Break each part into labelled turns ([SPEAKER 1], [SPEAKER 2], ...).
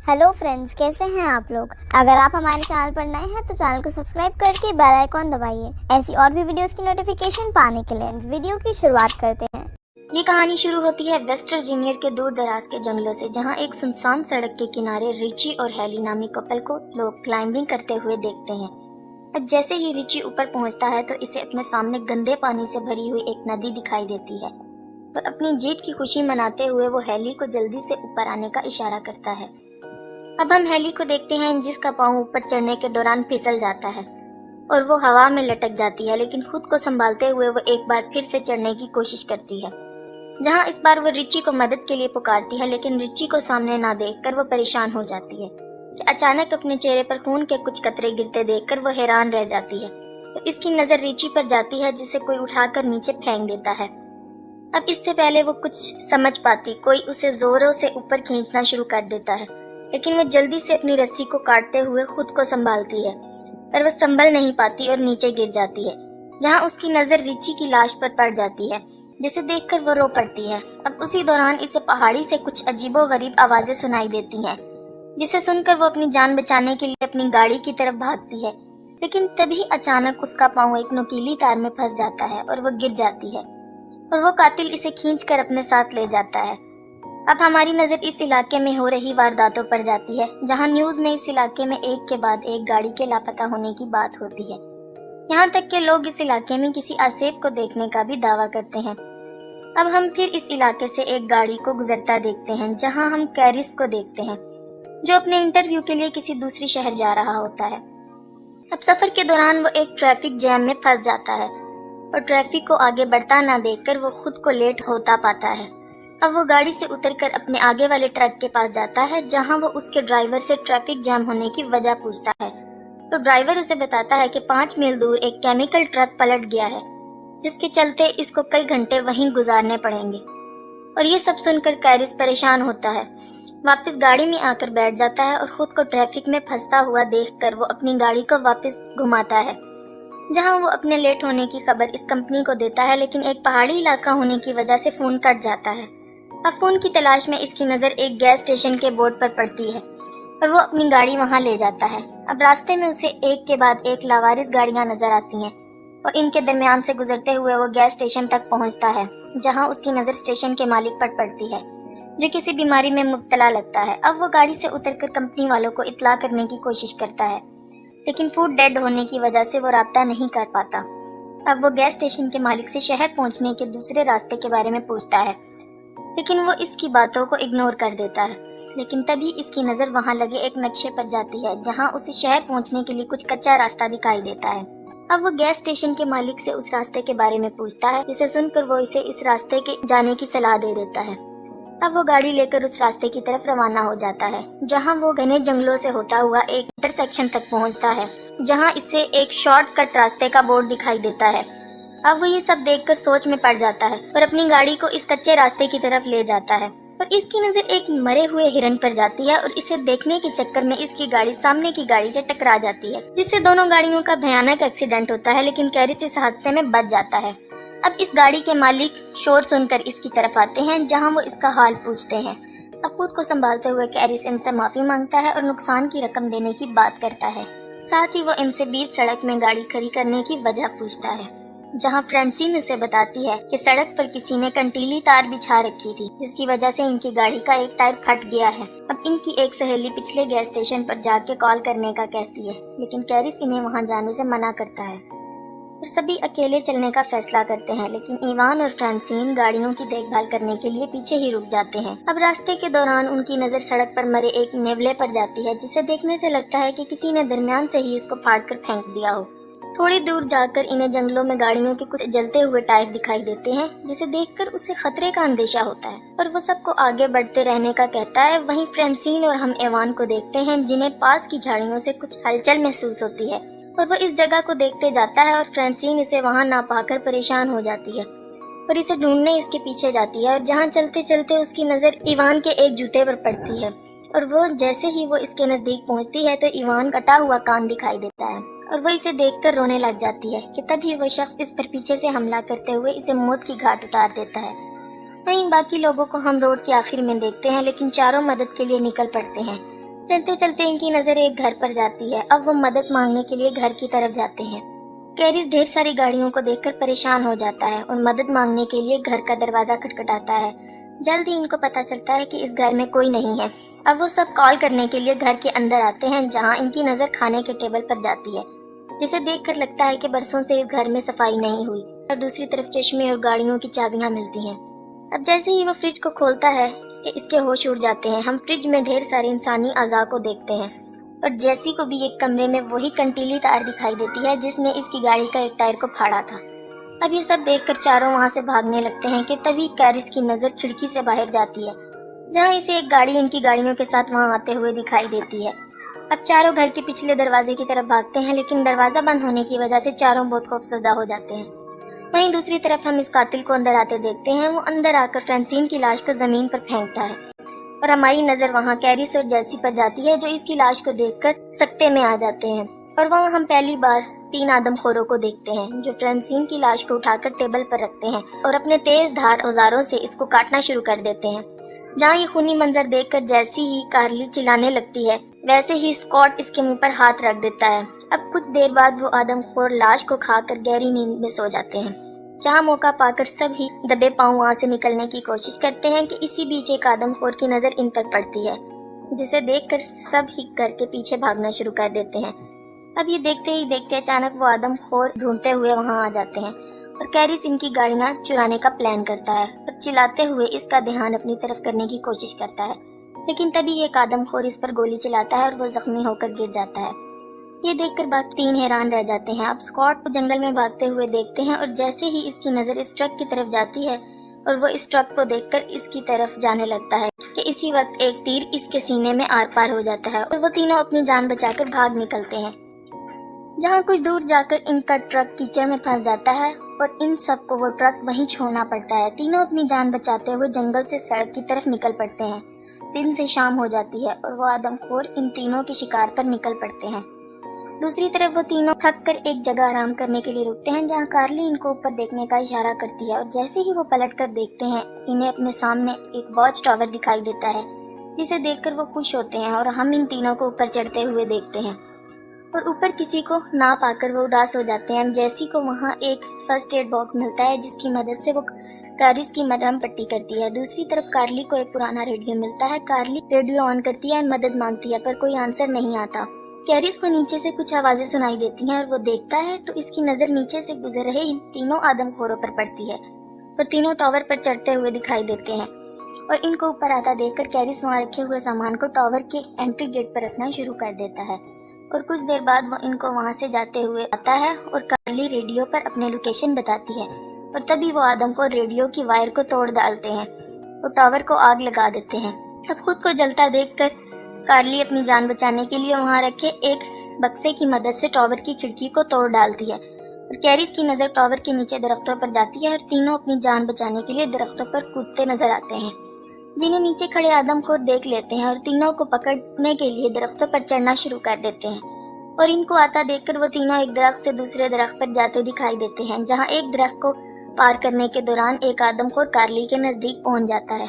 [SPEAKER 1] Hello friends, कैसे हैं आप लोग। अगर आप हमारे चैनल पर नए हैं तो चैनल को सब्सक्राइब करके बेल आइकॉन दबाइए ऐसी और भी वीडियोस की नोटिफिकेशन पाने के लिए। इस वीडियो की शुरुआत करते हैं।
[SPEAKER 2] ये कहानी शुरू होती है वेस्ट वर्जीनिया के दूर दराज के जंगलों से, जहां एक सुनसान सड़क के किनारे रिची और हेली नामी कपल को लोग क्लाइंबिंग करते हुए देखते हैं। अब जैसे ही रिची ऊपर पहुंचता है तो इसे अपने सामने गंदे पानी से भरी हुई एक नदी दिखाई देती है और अपनी जीत की खुशी मनाते हुए वो हेली को जल्दी से ऊपर आने का इशारा करता है। अब हम हेली को देखते हैं जिसका पाँव ऊपर चढ़ने के दौरान फिसल जाता है और वो हवा में लटक जाती है, लेकिन खुद को संभालते हुए वो एक बार फिर से चढ़ने की कोशिश करती है, जहां इस बार वो रिची को मदद के लिए पुकारती है। लेकिन रिची को सामने ना देखकर वो परेशान हो जाती है कि अचानक अपने चेहरे पर खून के कुछ कतरे गिरते देखकर वो हैरान रह जाती है। तो इसकी नजर रिची पर जाती है जिसे कोई उठाकर नीचे फेंक देता है। अब इससे पहले वो कुछ समझ पाती, कोई उसे जोरों से ऊपर खींचना शुरू कर देता है, लेकिन वह जल्दी से अपनी रस्सी को काटते हुए खुद को संभालती है, पर वह संभल नहीं पाती और नीचे गिर जाती है, जहां उसकी नजर रिची की लाश पर पड़ जाती है, जिसे देखकर वो रो पड़ती है। अब उसी दौरान इसे पहाड़ी से कुछ अजीबोगरीब आवाजें सुनाई देती हैं, जिसे सुनकर वो अपनी जान बचाने के लिए अपनी गाड़ी की तरफ भागती है। लेकिन तभी अचानक उसका पाँव एक नुकीली तार में फंस जाता है और वो गिर जाती है और वो कातिल इसे खींचकर अपने साथ ले जाता है। अब हमारी नजर इस इलाके में हो रही वारदातों पर जाती है, जहां न्यूज में इस इलाके में एक के बाद एक गाड़ी के लापता होने की बात होती है। यहाँ तक के लोग इस इलाके में किसी आसेब को देखने का भी दावा करते हैं। अब हम फिर इस इलाके से एक गाड़ी को गुजरता देखते हैं, जहां हम कैरिस को देखते हैं, जो अपने इंटरव्यू के लिए किसी दूसरी शहर जा रहा होता है। अब सफर के दौरान वो एक ट्रैफिक जैम में फंस जाता है और ट्रैफिक को आगे बढ़ता ना देखकर वो खुद को लेट होता पाता है। अब वो गाड़ी से उतरकर अपने आगे वाले ट्रक के पास जाता है, जहां वो उसके ड्राइवर से ट्रैफिक जैम होने की वजह पूछता है। तो ड्राइवर उसे बताता है कि 5 मील दूर एक केमिकल ट्रक पलट गया है, जिसके चलते इसको कई घंटे वहीं गुजारने पड़ेंगे। और ये सब सुनकर कैरिस परेशान होता है, वापस गाड़ी में आकर बैठ जाता है और खुद को ट्रैफिक में फंसता हुआ देखकर वो अपनी गाड़ी को वापस घुमाता है, जहां वो अपने लेट होने की खबर इस कंपनी को देता है। लेकिन एक पहाड़ी इलाका होने की वजह से फोन कट जाता है। अब फोन की तलाश में इसकी नजर एक गैस स्टेशन के बोर्ड पर पड़ती है और वो अपनी गाड़ी वहां ले जाता है। अब रास्ते में उसे एक के बाद एक लावारिस गाड़ियां नजर आती हैं और इनके दरमियान से गुजरते हुए वो गैस स्टेशन तक पहुंचता है, जहां उसकी नजर स्टेशन के मालिक पर पड़ती है, जो किसी बीमारी में मुब्तला लगता है। अब वो गाड़ी से उतरकर कंपनी वालों को इत्तला करने की कोशिश करता है, लेकिन फूड डेड होने की वजह से वो राब्ता नहीं कर पाता। अब वो गैस स्टेशन के मालिक से शहर पहुंचने के दूसरे रास्ते के बारे में पूछता है, लेकिन वो इसकी बातों को इग्नोर कर देता है। लेकिन तभी इसकी नजर वहां लगे एक नक्शे पर जाती है, जहां उसे शहर पहुंचने के लिए कुछ कच्चा रास्ता दिखाई देता है। अब वो गैस स्टेशन के मालिक से उस रास्ते के बारे में पूछता है, जिसे सुनकर वो इसे इस रास्ते के जाने की सलाह दे देता है। अब वो गाड़ी लेकर उस रास्ते की तरफ रवाना हो जाता है, जहां वो घने जंगलों से होता हुआ एक इंटरसेक्शन तक पहुंचता है, जहां इसे एक शॉर्टकट रास्ते का बोर्ड दिखाई देता है। अब वो ये सब देखकर सोच में पड़ जाता है और अपनी गाड़ी को इस कच्चे रास्ते की तरफ ले जाता है। और इसकी नजर एक मरे हुए हिरन पर जाती है और इसे देखने के चक्कर में इसकी गाड़ी सामने की गाड़ी से टकरा जाती है, जिससे दोनों गाड़ियों का भयानक एक्सीडेंट होता है। लेकिन कैरिस इस हादसे में बच जाता है। अब इस गाड़ी के मालिक शोर सुनकर इसकी तरफ आते हैं, जहाँ वो इसका हाल पूछते हैं। अब खुद को संभालते हुए कैरिस इनसे माफी मांगता है और नुकसान की रकम देने की बात करता है। साथ ही वो इनसे बीच सड़क में गाड़ी खड़ी करने की वजह पूछता है, जहां फ्रांसीन उसे बताती है कि सड़क पर किसी ने कंटीली तार बिछा रखी थी, जिसकी वजह से इनकी गाड़ी का एक टायर फट गया है। अब इनकी एक सहेली पिछले गैस स्टेशन पर जाके कॉल करने का कहती है, लेकिन कैरिस इन्हें वहां जाने से मना करता है और सभी अकेले चलने का फैसला करते हैं। लेकिन इवान और फ्रांसीन गाड़ियों की देखभाल करने के लिए पीछे ही रुक जाते हैं। अब रास्ते के दौरान उनकी नजर सड़क पर मरे एक नेवले पर जाती है, जिसे देखने से लगता है कि किसी ने दरमियान से ही इसको फाड़ कर फेंक दिया हो। थोड़ी दूर जाकर इन्हें जंगलों में गाड़ियों के कुछ जलते हुए टायर दिखाई देते हैं, जिसे देखकर उसे खतरे का अंदेशा होता है और वो सबको आगे बढ़ते रहने का कहता है। वहीं फ्रांसीन और हम एवान को देखते हैं, जिन्हें पास की झाड़ियों से कुछ हलचल महसूस होती है और वो इस जगह को देखते जाता है। और फ्रांसीन इसे वहां ना पाकर परेशान हो जाती है और इसे ढूंढने इसके पीछे जाती है। और जहाँ चलते चलते उसकी नजर इवान के एक जूते पर पड़ती है और वो जैसे ही वो इसके नजदीक पहुंचती है तो इवान कटा हुआ कान दिखाई देता है और वो इसे देखकर रोने लग जाती है कि तभी वो शख्स इस पर पीछे से हमला करते हुए इसे मौत की घाट उतार देता है। वहीं बाकी लोगों को हम रोड के आखिर में देखते हैं, लेकिन चारों मदद के लिए निकल पड़ते हैं। चलते चलते इनकी नजर एक घर पर जाती है। अब वो मदद मांगने के लिए घर की तरफ जाते हैं। कैरिस ढेर सारी गाड़ियों को देखकर परेशान हो जाता है और मदद मांगने के लिए घर का दरवाजा खटखटाता है। जल्द ही इनको पता चलता है कि इस घर में कोई नहीं है। अब वो सब कॉल करने के लिए घर के अंदर आते हैं, जहाँ इनकी नजर खाने के टेबल पर जाती है, जिसे देखकर लगता है कि बरसों से इस घर में सफाई नहीं हुई। और दूसरी तरफ चश्मे और गाड़ियों की चाबियां मिलती हैं। अब जैसे ही वो फ्रिज को खोलता है कि इसके होश उड़ जाते हैं। हम फ्रिज में ढेर सारे इंसानी अज़ा को देखते हैं और जैसी को भी एक कमरे में वही कंटीली तार दिखाई देती है जिसने इसकी गाड़ी का एक टायर को फाड़ा था। अब ये सब देखकर चारों वहां से भागने लगते हैं कि तभी कैरिस की नजर खिड़की से बाहर जाती है, जहां इसे एक गाड़ी इनकी गाड़ियों के साथ वहां आते हुए दिखाई देती है। अब चारों घर के पिछले दरवाजे की तरफ भागते हैं, लेकिन दरवाजा बंद होने की वजह से चारों बहुत खौफजदा हो जाते हैं। वहीं दूसरी तरफ हम इस कातिल को अंदर आते देखते हैं। वो अंदर आकर फ्रांसीन की लाश को जमीन पर फेंकता है और हमारी नजर वहां कैरिस और जैसी पर जाती है, जो इसकी लाश को देखकर सकते में आ जाते हैं। और वहां हम पहली बार 3 आदमखोरों को देखते हैं, जो फ्रांसीन की लाश को उठाकर टेबल पर रखते हैं और अपने तेज धार औजारों से इसको काटना शुरू कर देते हैं। जहाँ ये खूनी मंजर देखकर जैसी ही कार्ली चिल्लाने लगती है, वैसे ही स्कॉट इसके मुंह पर हाथ रख देता है। अब कुछ देर बाद वो आदमखोर लाश को खाकर गहरी नींद में सो जाते हैं, जहाँ मौका पाकर सब ही दबे पांव वहां से निकलने की कोशिश करते हैं कि इसी बीच एक आदमखोर की नजर इन पर पड़ती है, जिसे देखकर सब ही घर के पीछे भागना शुरू कर देते हैं। अब ये देखते ही देखते अचानक वो आदमखोर ढूंढते हुए वहां आ जाते हैं और कैरिस इनकी गाड़ियां चुराने का प्लान करता है और चिल्लाते हुए इसका ध्यान अपनी तरफ करने की कोशिश करता है, लेकिन तभी एक आदमखोर इस पर गोली चलाता है और वो जख्मी होकर गिर जाता है। ये देखकर बाकी 3 हैरान रह जाते हैं। अब स्कॉट को जंगल में भागते हुए देखते हैं और जैसे ही इसकी नजर इस ट्रक की तरफ जाती है और वो इस ट्रक को देखकर इसकी तरफ जाने लगता है कि इसी वक्त एक तीर इसके सीने में आर पार हो जाता है और वो तीनों अपनी जान बचाकर भाग निकलते हैं। जहाँ कुछ दूर जाकर इनका ट्रक कीचड़ में फंस जाता है और इन सबको वो ट्रक वहीं छोड़ना पड़ता है। तीनों अपनी जान बचाते हुए जंगल से सड़क की तरफ निकल पड़ते हैं। दिन से शाम हो जाती है और वो आदमखोर इन तीनों के शिकार पर निकल पड़ते हैं। दूसरी तरफ वो तीनों थक कर एक जगह आराम करने के लिए रुकते हैं, जहाँ कार्ली इनको ऊपर देखने का इशारा करती है और जैसे ही वो पलट कर देखते हैं, इन्हें अपने सामने एक वॉच टावर दिखाई देता है, जिसे देखकर वो खुश होते हैं और हम इन तीनों को ऊपर चढ़ते हुए देखते हैं। और ऊपर किसी को ना पाकर वो उदास हो जाते हैं। जैसी को वहाँ एक फर्स्ट एड बॉक्स मिलता है, जिसकी मदद से वो कैरिस की मरहम पट्टी करती है। दूसरी तरफ कार्ली को एक पुराना रेडियो मिलता है। कार्ली रेडियो ऑन करती है, मदद मांगती है, पर कोई आंसर नहीं आता। कैरिस को नीचे से कुछ आवाजें सुनाई देती हैं और वो देखता है तो इसकी नजर नीचे से गुजर रहे इन तीनों आदमखोरों पर पड़ती है और तीनों टावर पर चढ़ते हुए दिखाई देते हैं। और इनको ऊपर आता देखकर कैरिस वहाँ रखे हुए सामान को टावर के एंट्री गेट पर रखना शुरू कर देता है और कुछ देर बाद वो इनको वहाँ से जाते हुए आता है और कार्ली रेडियो पर अपने लोकेशन बताती है और तभी वो आदम को रेडियो की वायर को तोड़ डालते हैं और टावर को आग लगा देते हैं। अब खुद को जलता देखकर कार्ली अपनी जान बचाने के लिए वहां रखे एक बक्से की मदद से टावर की खिड़की को तोड़ डालती है और कैरिस की नजर टावर के नीचे दरख्तों पर जाती है और तीनों अपनी जान बचाने के लिए दरख्तों पर कूदते नजर आते हैं, जिन्हें नीचे खड़े आदमखोर देख लेते हैं और तीनों को पकड़ने के लिए दरख्तों पर चढ़ना शुरू कर देते हैं। और इनको आता देखकर वो तीनों एक दरख्त से दूसरे दरख्त पर जाते दिखाई देते हैं, जहाँ एक दरख्त को पार करने के दौरान एक आदमखोर कार्ली के नजदीक पहुंच जाता है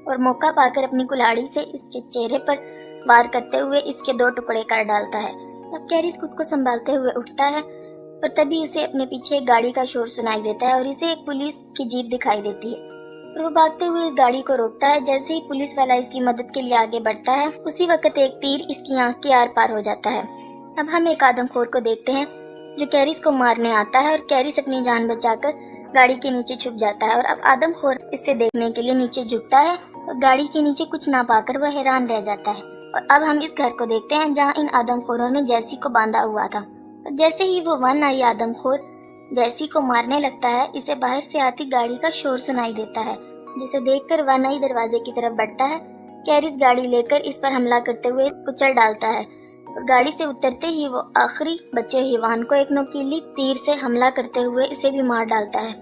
[SPEAKER 2] और मौका पाकर अपनी कुल्हाड़ी से इसके चेहरे पर वार करते हुए इसके 2 टुकड़े कर डालता है। अब कैरिस खुद को संभालते हुए उठता है और तभी उसे अपने पीछे एक गाड़ी का शोर सुनाई देता है और इसे एक पुलिस की जीप दिखाई देती है और वो भागते हुए इस गाड़ी को रोकता है। जैसे ही पुलिस वाला इसकी मदद के लिए आगे बढ़ता है, उसी वक्त एक तीर इसकी आंख के आर पार हो जाता है। अब हम एक आदमखोर को देखते हैं जो कैरिस को मारने आता है और कैरिस अपनी जान बचाकर गाड़ी के नीचे छुप जाता है और अब आदमखोर इसे देखने के लिए नीचे झुकता है और गाड़ी के नीचे कुछ ना पाकर वह हैरान रह जाता है। और अब हम इस घर को देखते हैं जहाँ इन आदमखोरों ने जैसी को बांधा हुआ था और जैसे ही वो वन आई आदमखोर जैसी को मारने लगता है, इसे बाहर से आती गाड़ी का शोर सुनाई देता है, जिसे देखकर वन आई दरवाजे की तरफ बढ़ता है। कैरिस गाड़ी लेकर इस पर हमला करते हुए कुचल डालता है और गाड़ी से उतरते ही वो आखिरी बचे हिवान को एक नुकीली तीर से हमला करते हुए इसे भी मार डालता है।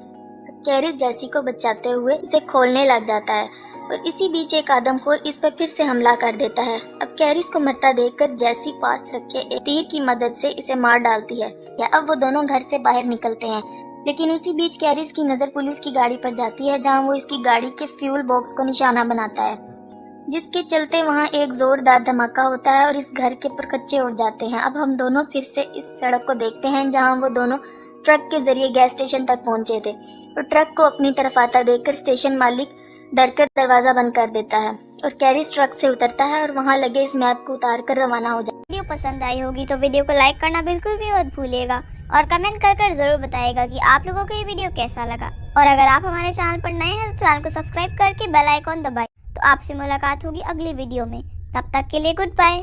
[SPEAKER 2] कैरिस जैसी को बचाते हुए इसे खोलने लग जाता है और इसी बीच एक आदमखोर इस पर फिर से हमला कर देता है। अब कैरिस को मरता देखकर जैसी पास रखे एक तीर की मदद से इसे मार डालती है। या अब वो दोनों घर से बाहर निकलते हैं, लेकिन उसी बीच कैरिस की नजर पुलिस की गाड़ी पर जाती है, जहां वो इसकी गाड़ी के फ्यूल बॉक्स को निशाना बनाता है جس کے چلتے وہاں ایک زوردار دھماکہ ہوتا ہے اور اس گھر کے پرکچے اڑ جاتے ہیں۔ اب ہم دونوں پھر سے اس سڑک کو دیکھتے ہیں جہاں وہ دونوں ٹرک کے ذریعے گیس اسٹیشن تک پہنچے تھے، اور ٹرک کو اپنی طرف آتا دیکھ کر اسٹیشن مالک ڈر کر دروازہ بند کر دیتا ہے اور کیریس ٹرک سے اترتا ہے اور وہاں لگے اس میپ کو اتار کر روانہ ہو جاتا ہے۔
[SPEAKER 1] ویڈیو پسند آئی ہوگی تو ویڈیو کو لائک کرنا بالکل بھی مت بھولیے گا، اور کمنٹ کر ضرور بتائے گا کہ آپ لوگوں کو یہ ویڈیو کیسا لگا۔ اور اگر آپ ہمارے چینل پر نئے ہیں تو چینل کو سبسکرائب کر کے بیل آئیکن دبائیں۔ تو آپ سے ملاقات ہوگی اگلی ویڈیو میں، تب تک کے لیے گڈ بائے۔